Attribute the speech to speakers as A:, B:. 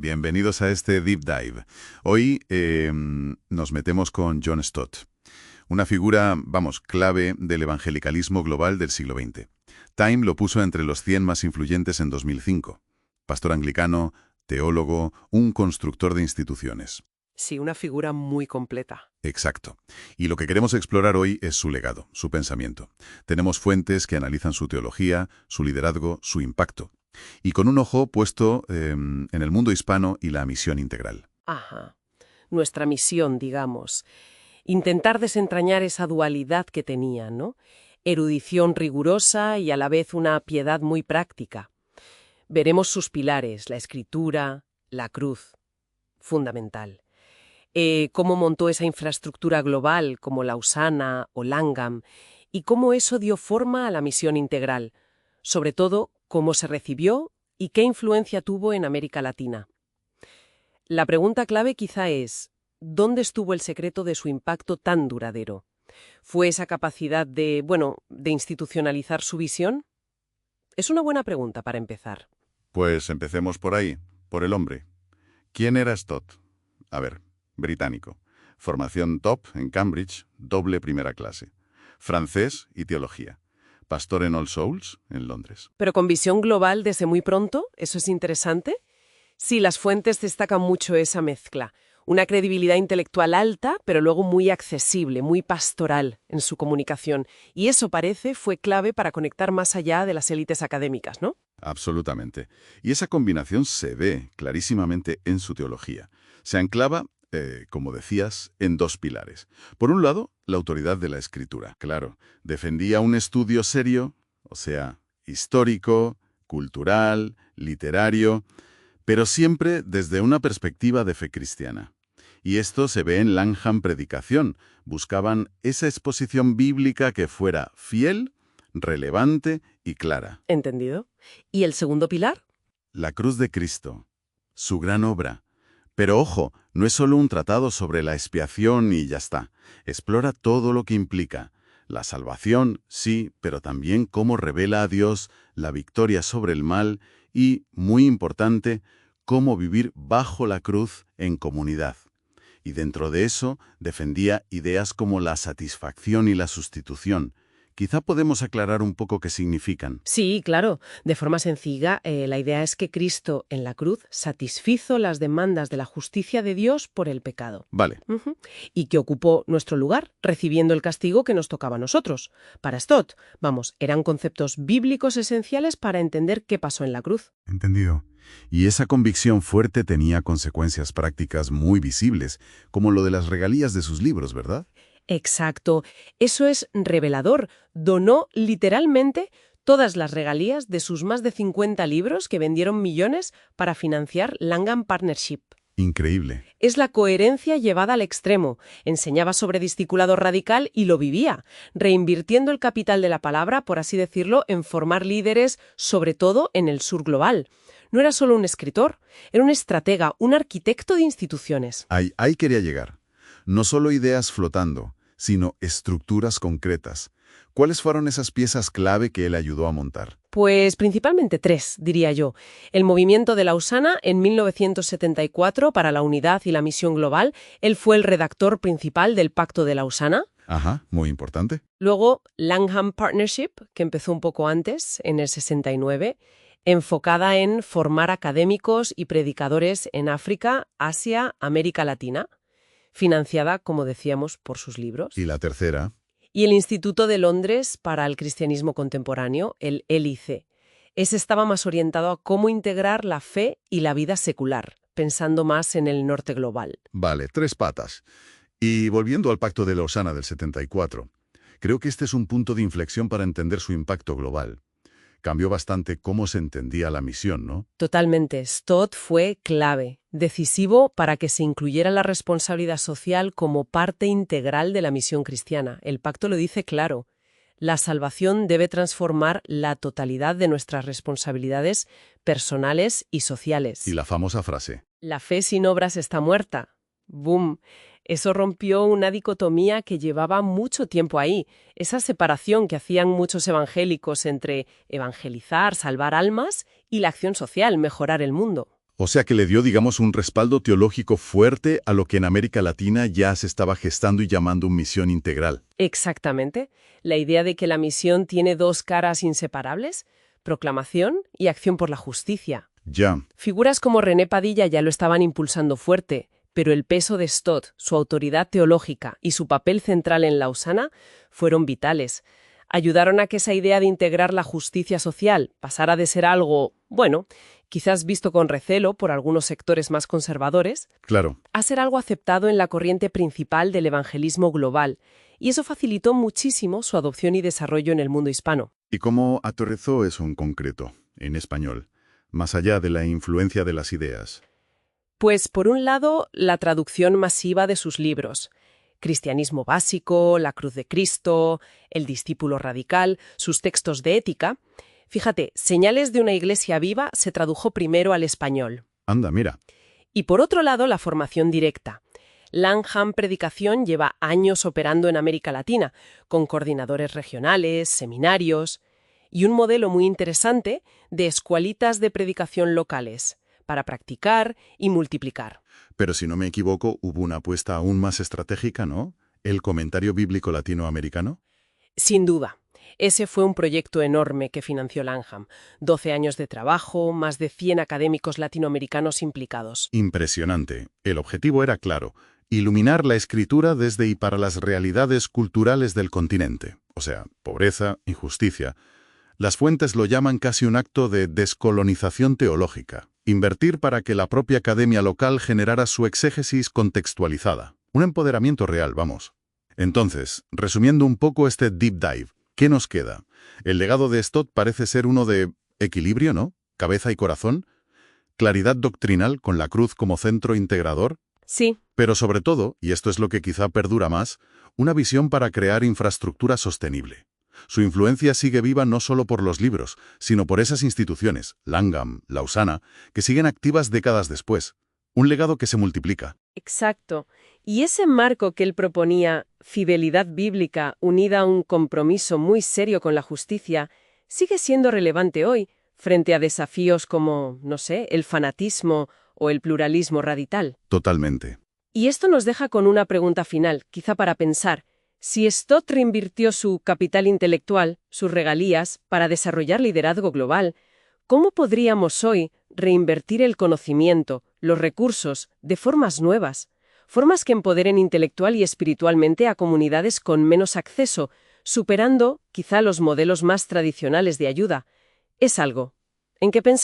A: bienvenidos a este Deep Dive. Hoy nos metemos con John Stott, una figura, clave del evangelicalismo global del siglo XX. Time lo puso entre los 100 más influyentes en 2005. Pastor anglicano, teólogo, un constructor de instituciones.
B: Sí, una figura muy completa.
A: Exacto. Y lo que queremos explorar hoy es su legado, su pensamiento. Tenemos fuentes que analizan su teología, su liderazgo, su impacto. Y con un ojo puesto en el mundo hispano y la misión integral.
B: Ajá. Nuestra misión, digamos. Intentar desentrañar esa dualidad que tenía, ¿no? Erudición rigurosa y a la vez una piedad muy práctica. Veremos sus pilares, la escritura, la cruz. Fundamental. Cómo montó esa infraestructura global como Lausana o Langham y cómo eso dio forma a la misión integral. Sobre todo, cómo se recibió y qué influencia tuvo en América Latina. La pregunta clave quizá es, ¿dónde estuvo el secreto de su impacto tan duradero? ¿Fue esa capacidad de institucionalizar su visión? Es una buena pregunta para empezar.
A: Pues empecemos por ahí, por el hombre. ¿Quién era Stott? A ver, británico. Formación top en Cambridge, doble primera clase. Francés y teología. Pastor en All Souls, en Londres.
B: Pero con visión global desde muy pronto, ¿eso es interesante? Sí, las fuentes destacan mucho esa mezcla. Una credibilidad intelectual alta, pero luego muy accesible, muy pastoral en su comunicación. Y eso parece fue clave para conectar más allá de las élites académicas, ¿no?
A: Absolutamente. Y esa combinación se ve clarísimamente en su teología. Se anclaba, como decías, en dos pilares. Por un lado, la autoridad de la escritura. Claro, defendía un estudio serio, o sea, histórico, cultural, literario, pero siempre desde una perspectiva de fe cristiana. Y esto se ve en Langham Predicación. Buscaban esa exposición bíblica que fuera fiel, relevante y clara.
B: ¿Entendido? ¿Y el segundo pilar?
A: La cruz de Cristo, su gran obra. Pero ojo, no es solo un tratado sobre la expiación y ya está. Explora todo lo que implica. La salvación, sí, pero también cómo revela a Dios la victoria sobre el mal y, muy importante, cómo vivir bajo la cruz en comunidad. Y dentro de eso defendía ideas como la satisfacción y la sustitución. Quizá podemos aclarar un poco qué significan.
B: Sí, claro. De forma sencilla, la idea es que Cristo en la cruz satisfizo las demandas de la justicia de Dios por el pecado.
A: Vale.
B: Y que ocupó nuestro lugar, recibiendo el castigo que nos tocaba a nosotros. Para Stott, eran conceptos bíblicos esenciales para entender qué pasó en la cruz.
A: Entendido. Y esa convicción fuerte tenía consecuencias prácticas muy visibles, como lo de las regalías de sus libros, ¿verdad?
B: Exacto. Eso es revelador. Donó literalmente todas las regalías de sus más de 50 libros que vendieron millones para financiar Langham Partnership.
A: Increíble.
B: Es la coherencia llevada al extremo. Enseñaba sobre discipulado radical y lo vivía, reinvirtiendo el capital de la palabra, por así decirlo, en formar líderes, sobre todo en el sur global. No era solo un escritor, era un estratega, un arquitecto de instituciones.
A: Ahí quería llegar. No solo ideas flotando, sino estructuras concretas. ¿Cuáles fueron esas piezas clave que él ayudó a montar?
B: Pues principalmente tres, diría yo. El movimiento de Lausana en 1974 para la unidad y la misión global. Él fue el redactor principal del Pacto de Lausana.
A: Ajá, muy importante.
B: Luego, Langham Partnership, que empezó un poco antes, en el 69, enfocada en formar académicos y predicadores en África, Asia, América Latina, financiada, como decíamos, por sus libros.
A: Y la tercera.
B: Y el Instituto de Londres para el Cristianismo Contemporáneo, el LIC. Ese estaba más orientado a cómo integrar la fe y la vida secular, pensando más en el norte global.
A: Vale, tres patas. Y volviendo al Pacto de Lausana del 74, creo que este es un punto de inflexión para entender su impacto global. Cambió bastante cómo se entendía la misión, ¿no?
B: Totalmente. Stott fue clave, decisivo para que se incluyera la responsabilidad social como parte integral de la misión cristiana. El pacto lo dice claro. La salvación debe transformar la totalidad de nuestras responsabilidades personales y sociales.
A: Y la famosa frase.
B: La fe sin obras está muerta. ¡Bum! Eso rompió una dicotomía que llevaba mucho tiempo ahí, esa separación que hacían muchos evangélicos entre evangelizar, salvar almas, y la acción social, mejorar el mundo.
A: O sea que le dio, digamos, un respaldo teológico fuerte a lo que en América Latina ya se estaba gestando y llamando misión integral.
B: Exactamente. La idea de que la misión tiene dos caras inseparables, proclamación y acción por la justicia.
A: Ya,
B: Figuras como René Padilla ya lo estaban impulsando fuerte, pero el peso de Stott, su autoridad teológica y su papel central en Lausana fueron vitales. Ayudaron a que esa idea de integrar la justicia social pasara de ser algo, bueno, quizás visto con recelo por algunos sectores más conservadores,
A: claro.
B: a ser algo aceptado en la corriente principal del evangelismo global, y eso facilitó muchísimo su adopción y desarrollo en el mundo hispano.
A: ¿Y cómo aterrizó eso en concreto, en español, más allá de la influencia de las ideas?
B: Pues, por un lado, la traducción masiva de sus libros. Cristianismo básico, La cruz de Cristo, El discípulo radical, sus textos de ética. Fíjate, Señales de una iglesia viva se tradujo primero al español.
A: Anda, mira.
B: Y por otro lado, la formación directa. Langham Predicación lleva años operando en América Latina, con coordinadores regionales, seminarios, y un modelo muy interesante de escuelitas de predicación locales, para practicar y multiplicar.
A: Pero si no me equivoco, hubo una apuesta aún más estratégica, ¿no? ¿El comentario bíblico latinoamericano?
B: Sin duda. Ese fue un proyecto enorme que financió Langham. 12 años de trabajo, más de 100 académicos latinoamericanos implicados.
A: Impresionante. El objetivo era claro: iluminar la escritura desde y para las realidades culturales del continente. O sea, pobreza, injusticia. Las fuentes lo llaman casi un acto de descolonización teológica. Invertir para que la propia academia local generara su exégesis contextualizada. Un empoderamiento real, vamos. Entonces, resumiendo un poco este deep dive, ¿qué nos queda? El legado de Stott parece ser uno de equilibrio, ¿no? Cabeza y corazón. Claridad doctrinal con la cruz como centro integrador.
B: Sí,
A: Pero sobre todo, y esto es lo que quizá perdura más, una visión para crear infraestructura sostenible. Su influencia sigue viva no solo por los libros, sino por esas instituciones, Langham, Lausana, que siguen activas décadas después. Un legado que se multiplica.
B: exacto. Y ese marco que él proponía, fidelidad bíblica unida a un compromiso muy serio con la justicia, sigue siendo relevante hoy, frente a desafíos como, no sé, el fanatismo o el pluralismo radical.
A: Totalmente.
B: Y esto nos deja con una pregunta final, quizá para pensar. Si Stott reinvirtió su capital intelectual, sus regalías, para desarrollar liderazgo global, ¿cómo podríamos hoy reinvertir el conocimiento, los recursos, de formas nuevas? Formas que empoderen intelectual y espiritualmente a comunidades con menos acceso, superando, quizá, los modelos más tradicionales de ayuda. Es algo en qué pensar.